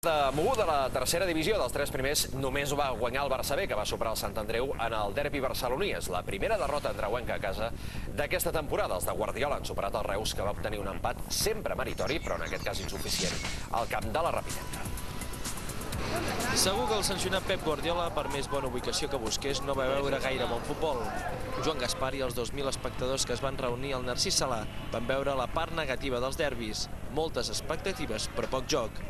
Moguda la tercera divisió dels tres primers només ho va guanyar el Barça B, que va superar el Sant Andreu en el derbi barceloní. És la primera derrota andreuenca a casa d'aquesta temporada. Els de Guardiola han superat el Reus, que va obtenir un empat sempre meritori, però en aquest cas insuficient, al camp de la Rapinenca. Segur que el sancionat Pep Guardiola, per més bona ubicació que busqués, no va veure gaire bon futbol. Joan Gaspar i els 2.000 espectadors que es van reunir al Narcís Salà van veure la part negativa dels derbis. Moltes expectatives, però poc joc.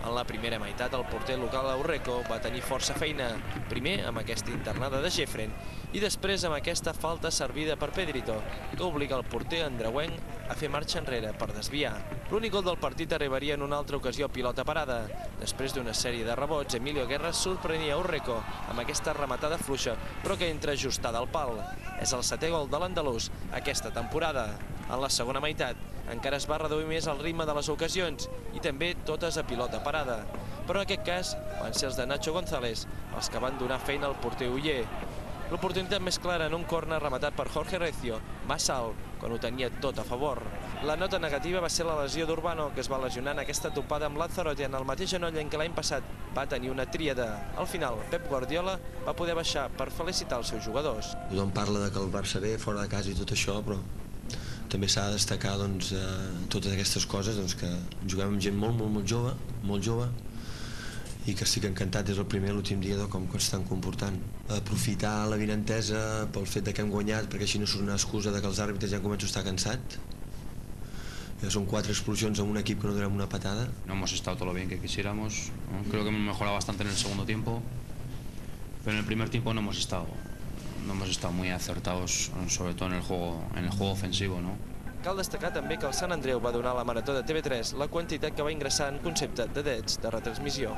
En la primera meitat, el porter local Aurreco va tenir força feina, primer amb aquesta internada de Jeffren i després amb aquesta falta servida per Pedrito, que obliga el porter andreuenc a fer marxa enrere per desviar. L'únic gol del partit arribaria en una altra ocasió a pilota parada. Després d'una sèrie de rebots, Emilio Guerra sorprenia Aurreco amb aquesta rematada fluixa, però que entra ajustada al pal. És el setè gol de l'andalús aquesta temporada. En la segona meitat, encara es va reduir més el ritme de les ocasions i també totes a pilota parada. Però en aquest cas van ser els de Nacho González els que van donar feina al porter Uller. L'oportunitat més clara en un córner rematat per Jorge Recio, massa alt, quan ho tenia tot a favor. La nota negativa va ser la lesió d'Urbano, que es va lesionar en aquesta topada amb Lanzarote en el mateix genoll en què l'any passat va tenir una tríada. Al final, Pep Guardiola va poder baixar per felicitar els seus jugadors. Tothom parla de que el Barça ve fora de casa i tot això, però també s'ha de destacar totes aquestes coses, que juguem amb gent molt jove, i que estic encantat des del primer a l'últim dia de com estan comportant. Aprofitar la vinentesa pel fet que hem guanyat, perquè així no surt una excusa que els àrbitres ja comencen a estar cansats. Son 4 expulsiones a un equipo que no dura una patada. No hemos estado todo lo bien que quisiéramos, ¿no? Creo que hemos mejorado bastante en el segundo tiempo, pero en el primer tiempo no hemos estado muy acertados, sobre todo en el juego ofensivo, ¿no? Cal destacar també que el Sant Andreu va donar a la Marató de TV3 la quantitat que va ingressar en concepte de drets de retransmissió.